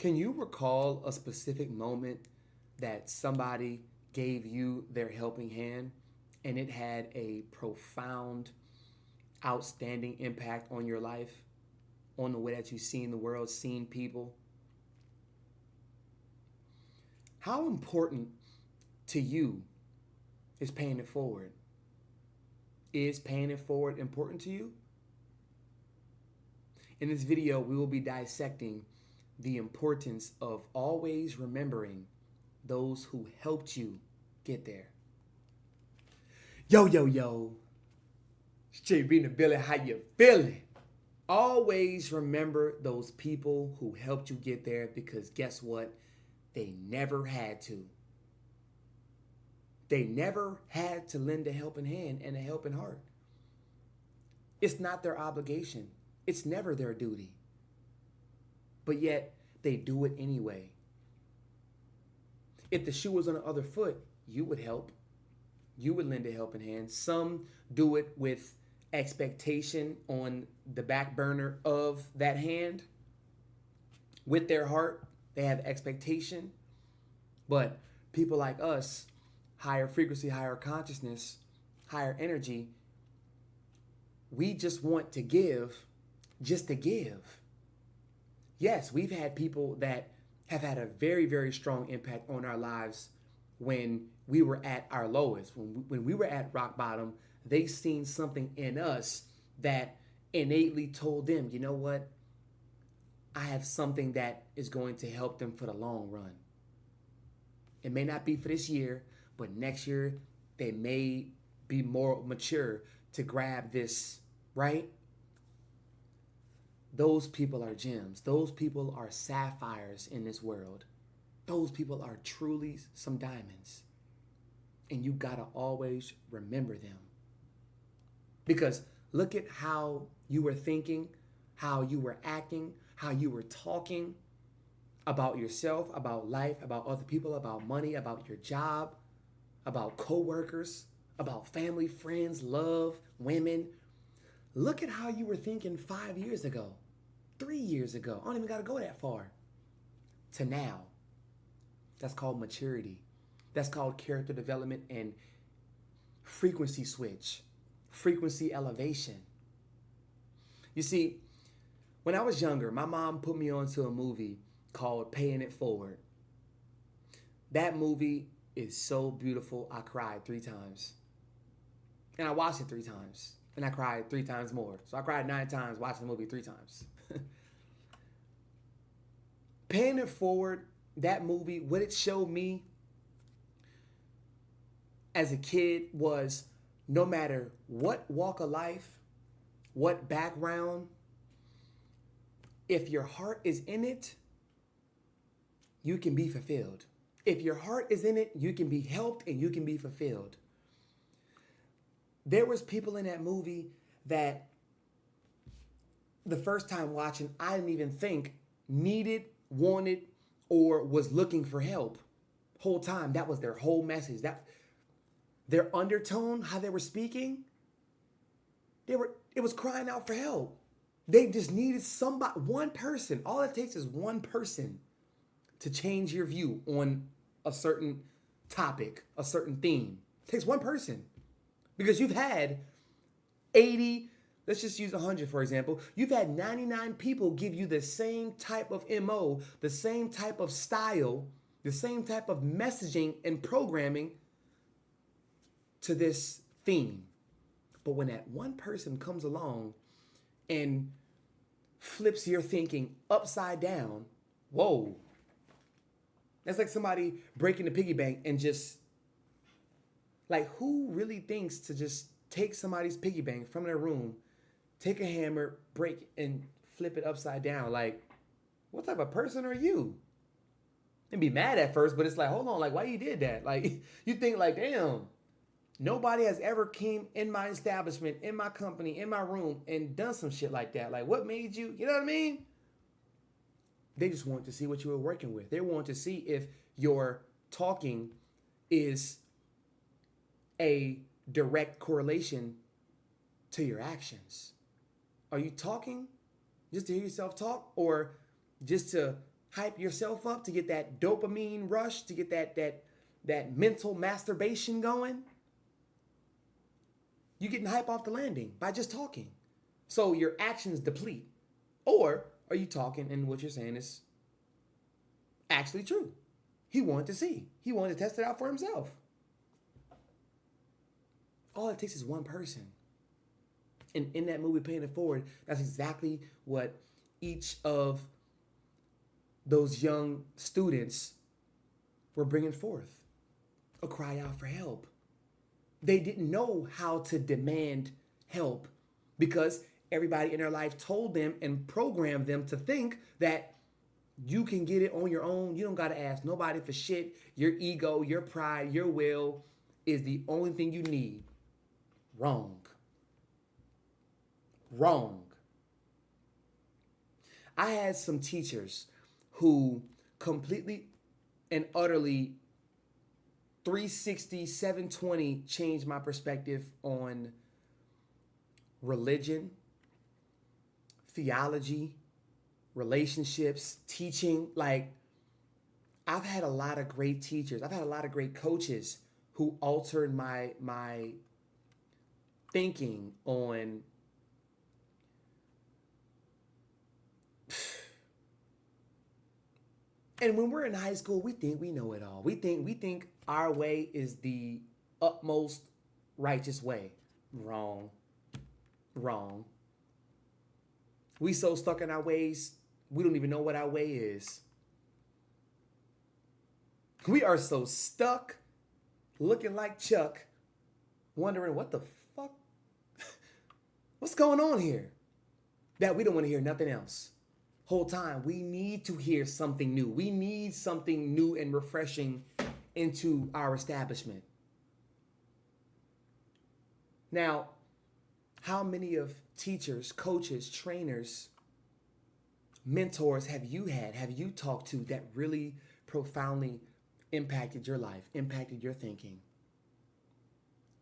Can you recall a specific moment that somebody gave you their helping hand and it had a profound, outstanding impact on your life, on the way that you've seen the world, seen people? How important to you is paying it forward? Is paying it forward important to you? In this video, we will be dissecting the importance of always remembering those who helped you get there. Yo, yo, yo. It's 𝗬𝗵𝗶𝗴, how you feeling? Always remember those people who helped you get there, because guess what? They never had to. They never had to lend a helping hand and a helping heart. It's not their obligation. It's never their duty. But yet, they do it anyway. If the shoe was on the other foot, you would help. You would lend a helping hand. Some do it with expectation on the back burner of that hand. With their heart, they have expectation. But people like us, higher frequency, higher consciousness, higher energy, we just want to give just to give. Yes, we've had people that have had a very, very strong impact on our lives when we were at our lowest. When we were at rock bottom, they seen something in us that innately told them, you know what? I have something that is going to help them for the long run. It may not be for this year, but next year they may be more mature to grab this, right? Those people are gems. Those people are sapphires in this world. Those people are truly some diamonds. And you gotta always remember them. Because look at how you were thinking, how you were acting, how you were talking about yourself, about life, about other people, about money, about your job, about coworkers, about family, friends, love, women. Look at how you were thinking 5 years ago, 3 years ago. I don't even got to go that far. To now. That's called maturity. That's called character development and frequency switch, frequency elevation. You see, when I was younger, my mom put me onto a movie called Paying It Forward. That movie is so beautiful, I cried 3 times. And I watched it 3 times. And I cried 3 times more. So I cried 9 times watching the movie 3 times. Paying It Forward, that movie, what it showed me as a kid was no matter what walk of life, what background, if your heart is in it, you can be fulfilled. If your heart is in it, you can be helped and you can be fulfilled. There was people in that movie that the first time watching, I didn't even think needed, wanted, or was looking for help. Whole time, that was their whole message. That their undertone, how they were speaking, it was crying out for help. They just needed somebody, one person. All it takes is one person to change your view on a certain topic, a certain theme. It takes one person. Because you've had 80, let's just use 100 for example. You've had 99 people give you the same type of MO, the same type of style, the same type of messaging and programming to this theme. But when that one person comes along and flips your thinking upside down, whoa. That's like somebody breaking the piggy bank and just, like, who really thinks to just take somebody's piggy bank from their room, take a hammer, break, and flip it upside down? Like, what type of person are you? And be mad at first, but it's like, hold on, like, why you did that? Like, you think like, damn, nobody has ever came in my establishment, in my company, in my room, and done some shit like that. Like, what made you, you know what I mean? They just want to see what you were working with. They want to see if your talking is a direct correlation to your actions. Are you talking just to hear yourself talk, or just to hype yourself up, to get that dopamine rush, to get that mental masturbation going. You're getting hype off the landing by just talking. So your actions deplete. Or are you talking and what you're saying is actually true? He wanted to see. He wanted to test it out for himself. All it takes is one person. And in that movie, Paying It Forward, that's exactly what each of those young students were bringing forth. A cry out for help. They didn't know how to demand help because everybody in their life told them and programmed them to think that you can get it on your own. You don't got to ask nobody for shit. Your ego, your pride, your will is the only thing you need. Wrong. Wrong. I had some teachers who completely and utterly 360, 720 changed my perspective on religion, theology, relationships, teaching. Like, I've had a lot of great teachers. I've had a lot of great coaches who altered my thinking on and when we're in high school, we think we know it all. We think our way is the utmost righteous way. Wrong. Wrong. We so stuck in our ways, we don't even know what our way is. We are so stuck, looking like Chuck, wondering what the fuck, what's going on here, that we don't want to hear nothing else. Whole time, we need to hear something new. We need something new and refreshing into our establishment. Now, how many of teachers, coaches, trainers, mentors have you had, have you talked to that really profoundly impacted your life, impacted your thinking,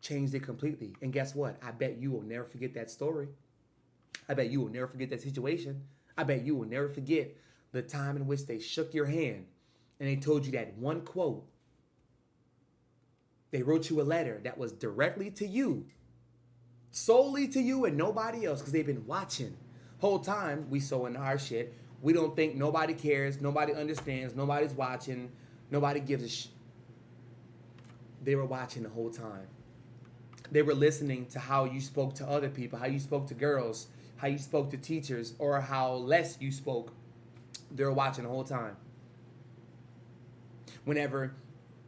changed it completely? And guess what? I bet you will never forget that story. I bet you will never forget that situation. I bet you will never forget the time in which they shook your hand and they told you that one quote. They wrote you a letter that was directly to you, solely to you and nobody else, because they've been watching. Whole time, we so in our shit. We don't think nobody cares, nobody understands, nobody's watching, nobody gives a shit. They were watching the whole time. They were listening to how you spoke to other people, how you spoke to girls, how you spoke to teachers, or how less you spoke. They were watching the whole time. Whenever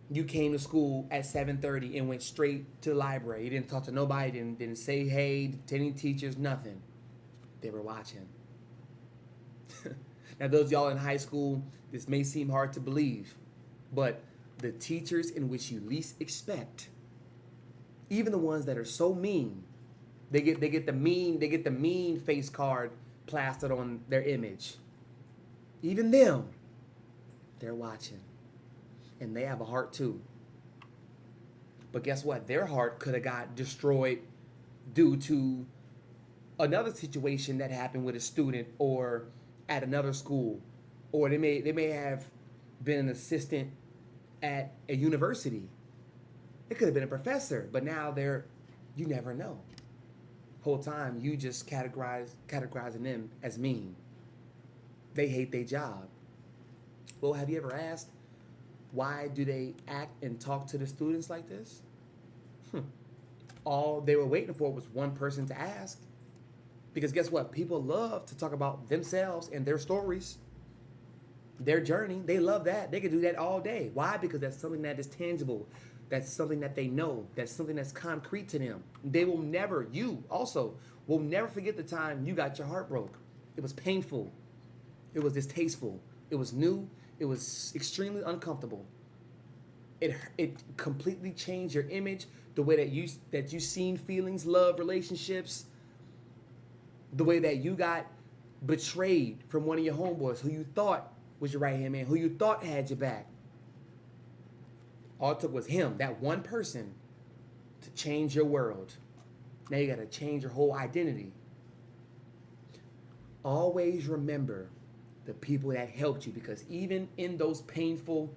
you came to school at 7:30 and went straight to the library, you didn't talk to nobody, didn't say hey to any teachers, nothing. They were watching. Now, those of y'all in high school, this may seem hard to believe, but the teachers in which you least expect, even the ones that are so mean, they get the mean face card plastered on their image. Even them, they're watching. And they have a heart too. But guess what? Their heart could have got destroyed due to another situation that happened with a student or at another school. Or they may have been an assistant at a university. It could have been a professor, but now you never know. Whole time you just categorizing them as mean. They hate their job. Well, have you ever asked, why do they act and talk to the students like this? All they were waiting for was one person to ask. Because guess what? People love to talk about themselves and their stories, their journey. They love that. They can do that all day. Why? Because that's something that is tangible. That's something that they know. That's something that's concrete to them. You also will never forget the time you got your heart broke. It was painful. It was distasteful. It was new. It was extremely uncomfortable. It completely changed your image, the way that you seen feelings, love, relationships, the way that you got betrayed from one of your homeboys who you thought was your right-hand man, who you thought had your back. All it took was him, that one person, to change your world. Now you got to change your whole identity. Always remember, the people that helped you, because even in those painful,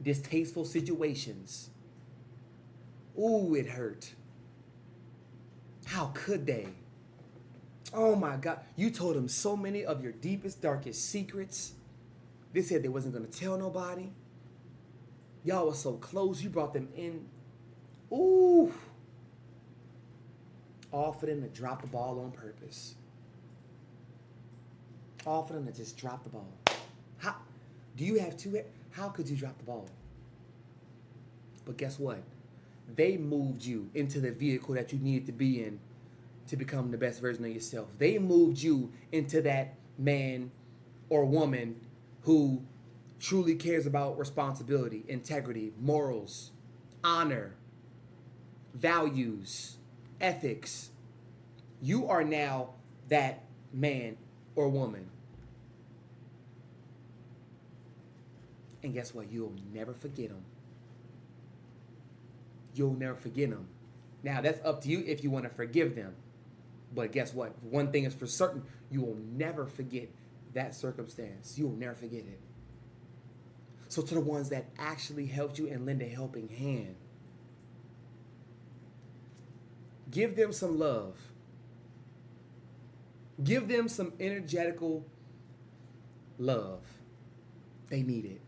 distasteful situations, ooh, it hurt. How could they? Oh my God. You told them so many of your deepest, darkest secrets. They said they wasn't going to tell nobody. Y'all were so close. You brought them in. Ooh. All for them to drop the ball on purpose. All for them to just drop the ball. How? Do you have two? How could you drop the ball? But guess what? They moved you into the vehicle that you needed to be in to become the best version of yourself. They moved you into that man or woman who truly cares about responsibility, integrity, morals, honor, values, ethics. You are now that man or woman. And guess what? You'll never forget them. You'll never forget them. Now, that's up to you if you want to forgive them. But guess what? One thing is for certain, you will never forget that circumstance. You will never forget it. So to the ones that actually helped you and lend a helping hand, give them some love. Give them some energetical love. They need it.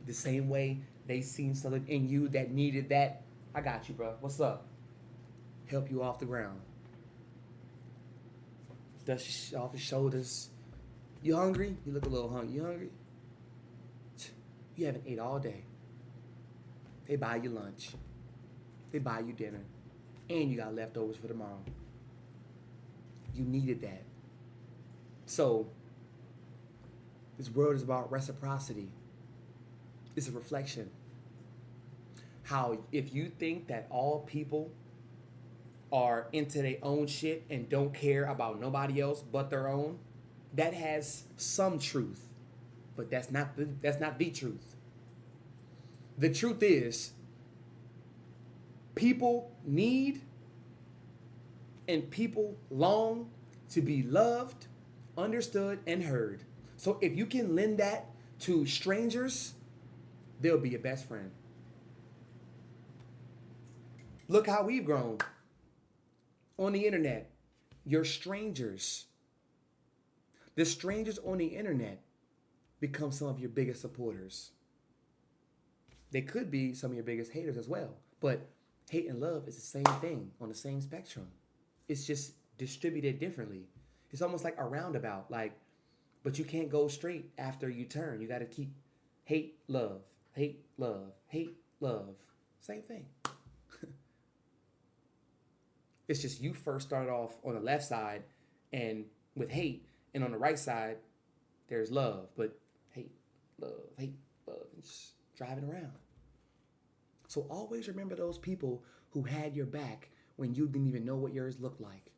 The same way they seen something in you that needed that. I got you, bro. What's up? Help you off the ground. Dust off his shoulders. You hungry? You look a little hungry. You hungry? You haven't ate all day. They buy you lunch. They buy you dinner. And you got leftovers for tomorrow. You needed that. So, this world is about reciprocity. It's a reflection. How if you think that all people are into their own shit and don't care about nobody else but their own, that has some truth. But that's not the truth. The truth is, people need and people long to be loved, understood, and heard. So if you can lend that to strangers, they'll be your best friend. Look how we've grown. On the internet, you're strangers. The strangers on the internet become some of your biggest supporters. They could be some of your biggest haters as well. But hate and love is the same thing on the same spectrum. It's just distributed differently. It's almost like a roundabout, but you can't go straight after you turn. You got to keep hate, love, hate, love, hate, love. Same thing. It's just you first started off on the left side and with hate, and on the right side, there's love, but hate, love, and just driving around. So always remember those people who had your back when you didn't even know what yours looked like.